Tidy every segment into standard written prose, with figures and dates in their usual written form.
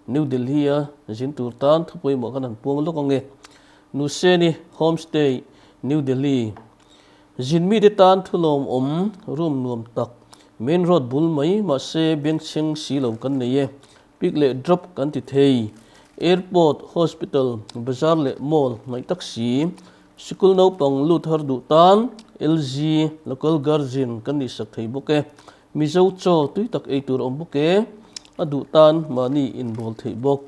New Delhi jin turtan thupoi mo kanan puang lokonge Nuseni Homestay New Delhi jinmi de tan thulom room nuam tak main road bul mai ma se ben cheng silo kan nei picle drop kan ti thei airport hospital bazar le mall mai taxi school no pang lut har du tan LG local guardian kan ni sak thei boke mizo cho tui tak ei tur om boke adu tan mani in bol thei bok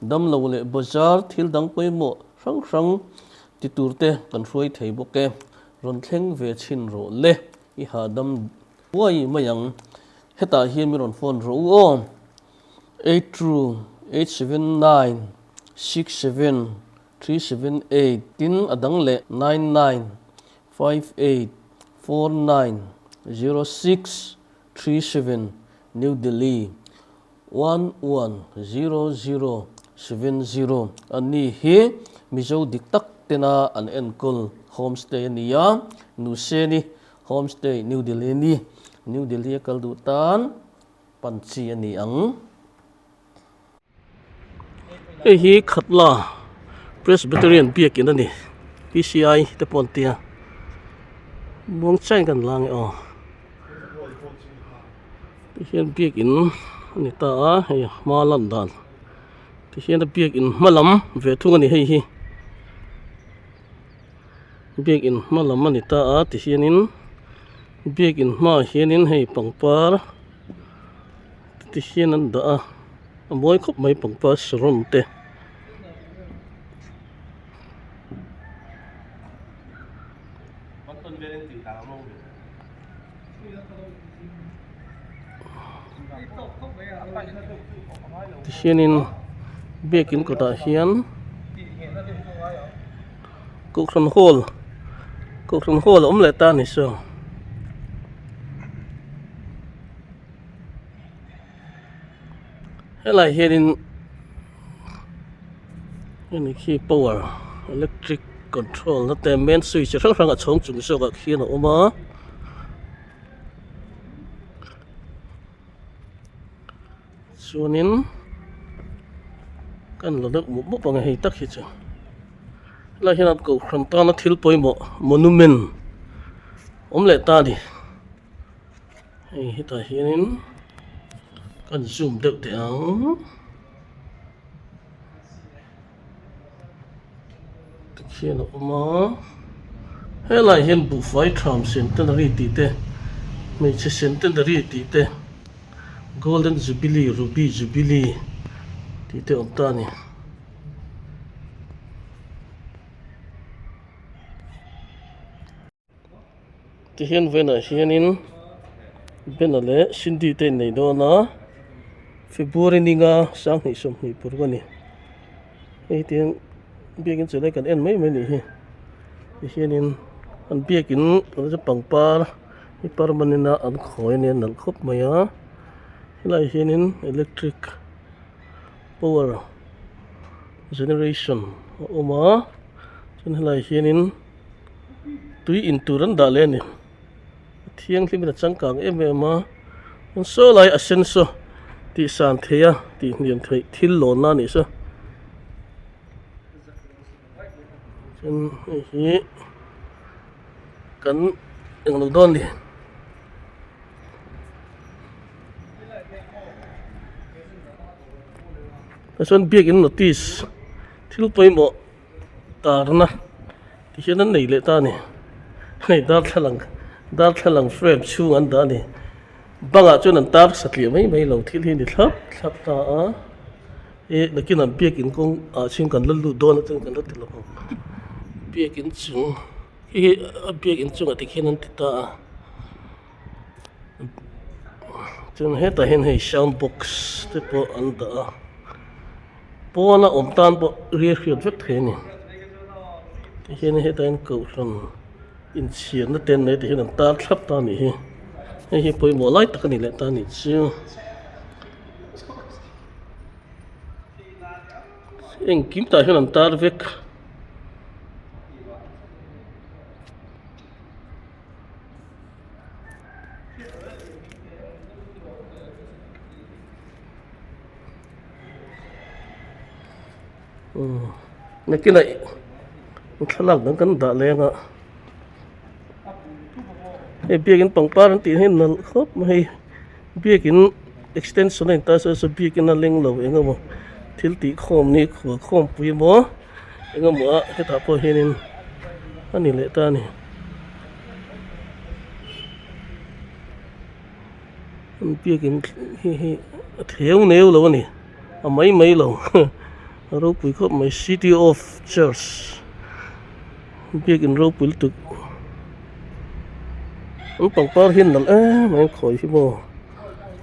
dam lo le bazar thil dang poimo rang ti turte kan hroi thei boke ron thleng ve chin ro le I ha dam wai mayang heta hian mi ron phone ro o 82879 67378 tin adang le 9958490637 New Delhi 110070 ani hi mizo diktak tena an enkol homestay niya Nuseni Homestay New Delhi ni New Delhi kaldutan panchi ani ang hi Khatla Presbyterian Biakin ani PCI te pontia buang chai kan lang hian Biakin ani ta hei malan dan hian Biakin malam ve thung ani hei hi Biakin malam ani ta ti hianin Biakin ma hianin hei pangpar ti hian an da moi khop mai pangpar sron te ti hianin Biakin ko ta hian Kokran hall om le ta ni so helai hianin ani khi power electric control na te main switch rang a chhong chung so ka khian oma chuanin kan lo dak mu pang hei tak hi chu la hian ko khram ta na thil poimo monument om le ta di hei hita hianin kan zoom deuh te ang hian oma helai hian bu fai tham centenary ti te mai che centenary ti te golden jubilee ruby jubilee ti te om ta ni ti hian vena hianin benale sindi te nei do na February ninga sang hi som hi purgani ei tiang Biakin chele kan en mai ni hi hianin an Biakin ja pangpar hi permanent an khoi ne nal khop maya lai hianin electric power generation oma chun lai hianin tui in turan da le ni thiang hlim na changkang emema on so lai asenso ti san theya ti niam thei thil lo na ni so chen hi kan englo don ni ason Biakin notice thil poimo tarna ti hian nei le ta ni hei dar thalang frame chung an da ni banga chun an tar satli mai lo thil hi ni thlap ta a e lakin an Biakin kong a chim kan lu don a kan la tilo Biakin chung hi Biakin chung a tikhin an tita chun heta hen hei sound box te po an da pona om tan po ria khiat vek the ni ti hian heta in ko ron in chian na ten nei ti hian an tar thlap ta ni hi poimo lai tak ani le ta ni chu eng kim ta hian an tar vek nãy cái này khá là đang cần đã lên ạ cái biakin pang paran tin hen nal khop mai biakin extension này ta sẽ biakin na leng lo enga mo thil ti khom ni khom pui mo enga mo cái ta po henin ani le ta ni biakin hi theo neu lo ni a mai lo ro pui khop mai city of church biakin ro pui tu pang par hin nal mai khoi hi mo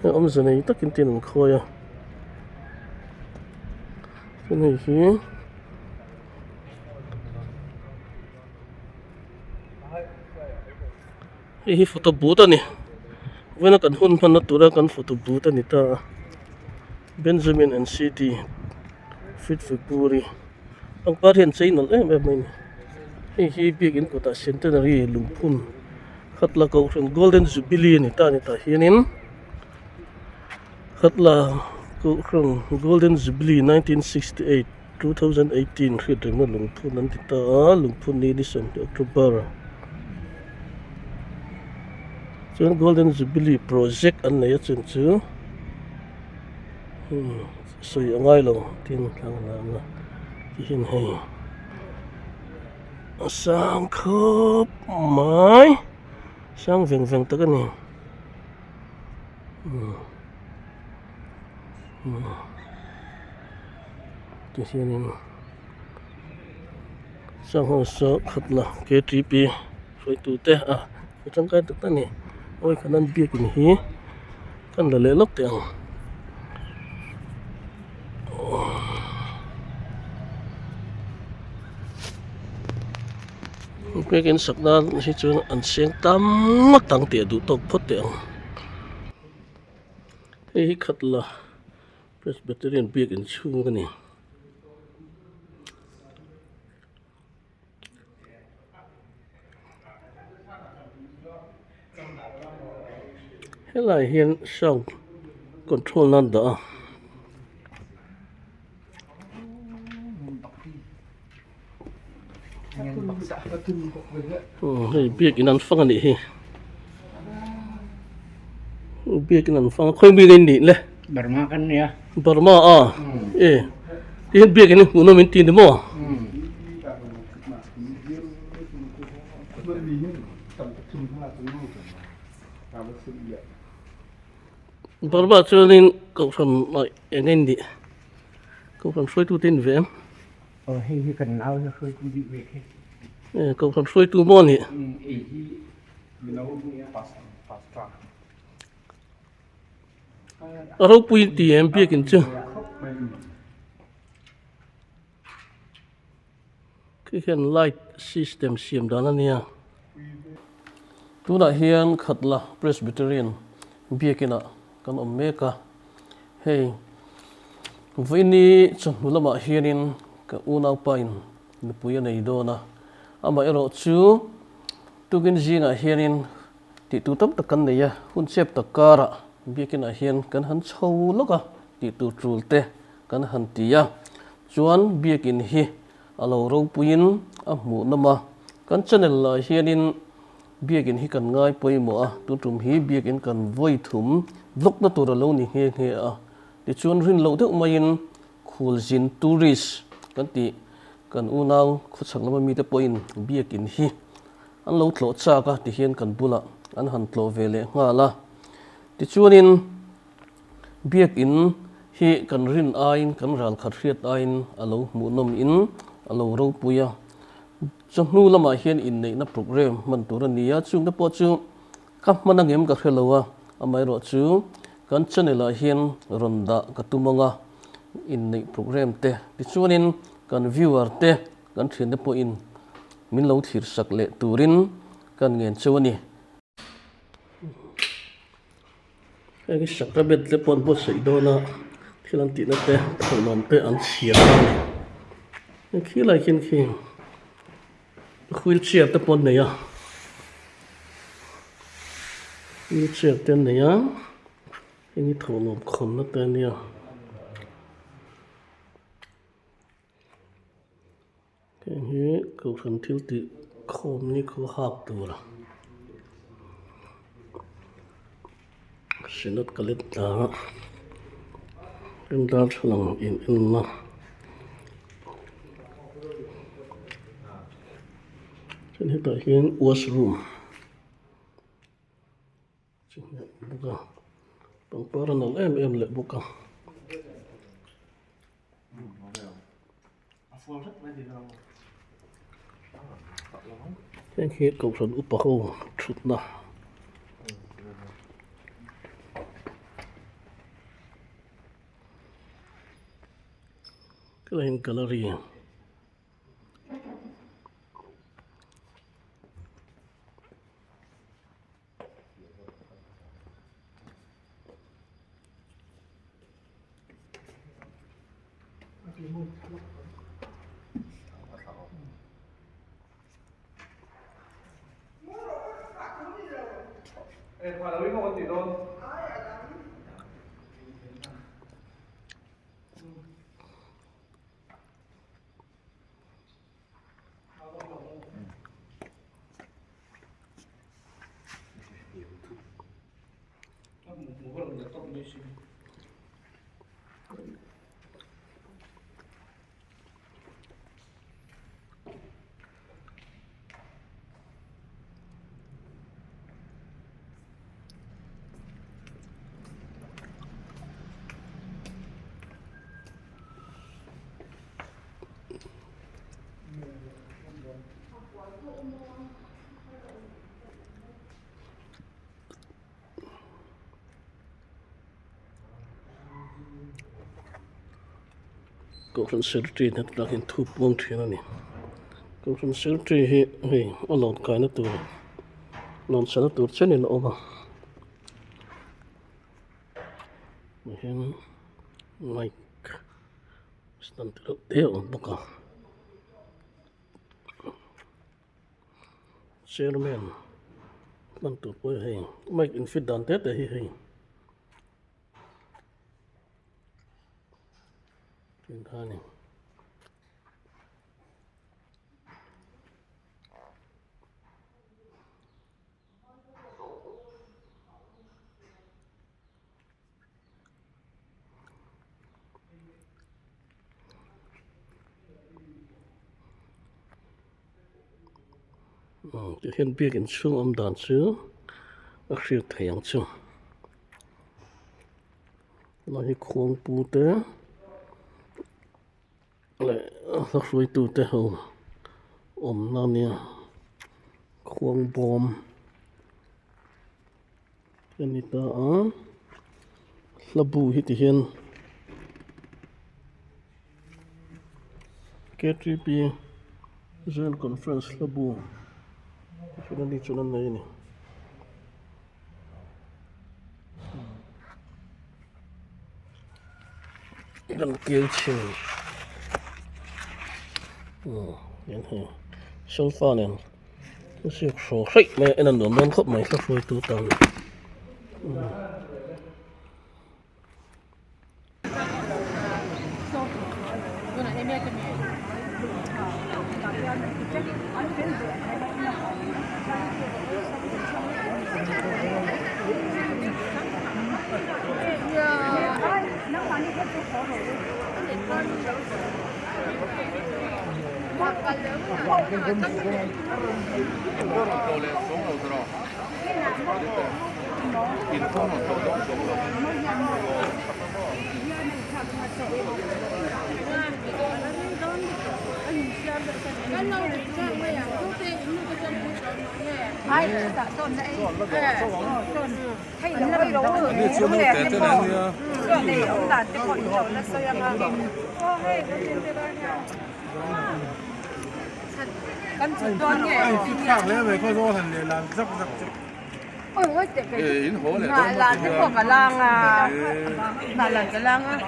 ông giờ này tất kinh tiền khôi à cái này thì cái photo booth này với nó cần hôn phần nó tụi ra cần photo booth này ta Benjamin and City fit February ông phát hiện xây nó em mình cái begin của ta centenary lungpun Khatla cầu golden jubilee này ta hiền Khatla golden jubilee 1968 2018 khi đến một lungpun nanti ta lungpun ni December October so golden jubilee project anh này chân chứ so ngay lo tin thằng là hiền hay sang khớp mai sang veng tới cái này cái gì này sang hồ sơ Khatla KTP phải tụi te cái trong cái thực này ôi khả năng bia cái này cần là lễ lốc tiền cái kiến sắc đó thì chúng ăn sáng tam mất tăng tiền đủ tộc phốt tiền cái Khatla Presbyterian Biakin chung cái này cái này hiện sau control nan đó cái Biakin ăn phăng này Biakin ăn phăng khơi Biakin đi lên Burma kan ya. Burma thì hiện Biakin này nó mình tin được không Burma cho nên cậu phần lại nên đi cậu phần xuôi tu tin về em Hi kan lau cho khơi đi về. cậu phần xuôi tu môn thì ở đâu bùi thì em Biakin chứ cái hiện light system xiêm đó là nè tu đã hiện Khatla Presbyterian Biakin à kan omeka hey với ni chọn nula mà hiền ka unau pain ni puya nei do na ama ero chu tugin jinga hianin ti tu tam takan nei ya hun chep takara Biakin a hian kan han chho loka ti tu trulte kan han tia chuan Biakin hi alo ro puin a mu nama kan channel la hianin Biakin hi kan ngai poimo a tu tum hi Biakin kan voi thum vlog na tur lo ni he a ti chuan rin lo deuh main khul jin tourist kan ti kan unau khuchak lama mi te poin Biakin hi an lo thlo cha ka ti hian kan bula an han tlo vele nga la ti chuanin Biakin hi kan rin ain kan ral khat riat ain alo mu nom in alo ro puya chanu lama hian in nei na program man tur ania chung na po chu ka manangem ka khrelowa amai ro chu kan channel a hian ronda ka tumonga in nei program te ti chuanin kan viewer te kan thian te po in min lo thir sak le turin kan ngen chawani cái sắc ra biệt le pon po sei do na khilan ti na te thon te an chia cái khi lại khi wheelchair te pon nei a wheelchair te nei a ini thon khon na te nei a câu thần thil tự không như khu học tù là Synod kalit ta in dar lang in na trên hiện tại hiện washroom trên hiện buka bằng paranal em lại buka trên hiện cầu thần upako chút na cái này gallery cậu phần sửa trị nó là hiện thu buông thuyền này cậu phần sửa trị thì ở lọt cái nó tụt lọt sẽ nó tụt trên này nó mà hiện like stand tự tiêu bốc cả chairmanมันตรวจไว้ให้ไม่อินฟิดดันเตแต่ให้ถึงท่านี่จะเห็นเบียกันช่วงอมดานซื้ออักเสบแทงช่วงเราให้ควงปูเตะอะไรสักสวยตูเตะหัวอมนั่นเนี่ยควงบอมเห็นนี่ตาระบุหิติเห็นเกตรีปีเจนคอนเฟรนซ์ระบุSudah di sana ini. Dan kilchin. Yan hay. Sofa này. Nó sẽ sổ sách mẹ anh đồn non khóc mày sắp phơi tu tao. Là cái cuộc cả lang à, là cái lang á.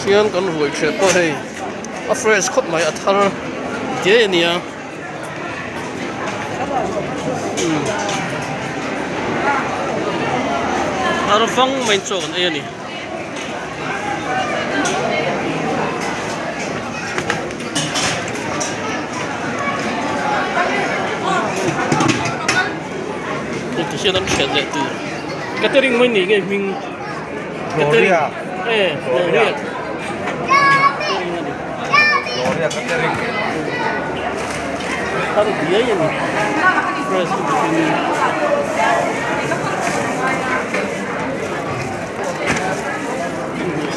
Hian kan ruai thlet to hei a fresh khop mai a thar dia ania ar vang mai chok an ani ti hian an thlet le tu catering mai ni nge ming catering Gloria catering taruh dia ya nih fresh ini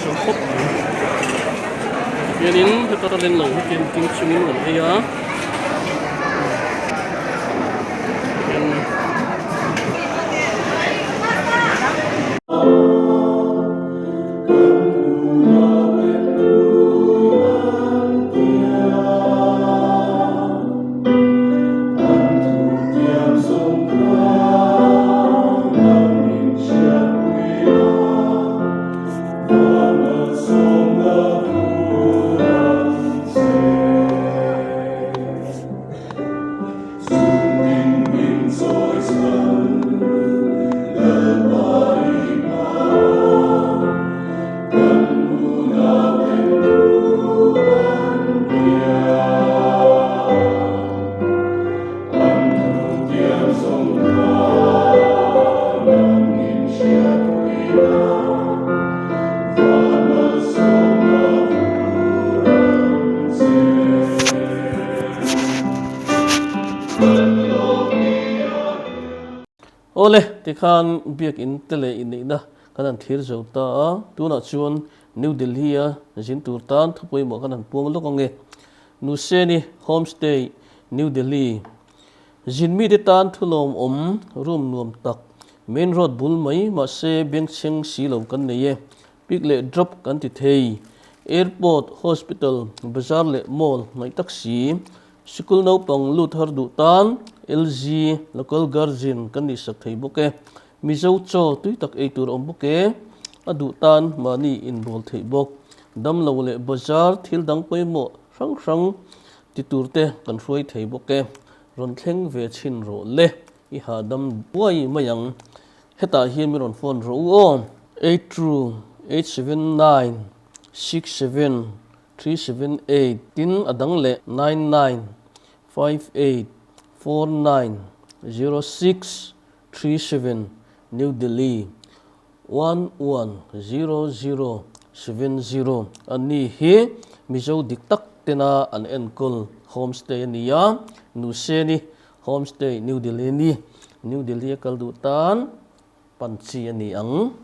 sopop ini kita taruh long mungkin cingin kan ya Ole ti khan biakin tele in na kanan thir zo ta tu na chuan New Delhi a jin tur tan thupoi mo kanan puang lokonge Nuseni Homestay New Delhi jin mi de tan thulom room nuam tak main road bul mai ma se beng cheng si lo kan nei pick le drop kan ti thei airport hospital bazar le mall mai taxi school no pang lu thar du tan LG local guardian kan ni sak thei boke mizo cho tui tak ei tur om boke adu tan mani in bol thei bok dam lo le bazar thil dang poi mo rang ti turte kan hroi thei boke ron thleng ve chin ro le I ha dam buai mayang heta hian mi ron phone ro on 82879 67378 tin adang le 9958490637 New Delhi 110070 ani hi mizo diktak tena an enkol homestay niya Nuseni Homestay New Delhi ni New Delhi kaldutan panchi ani ang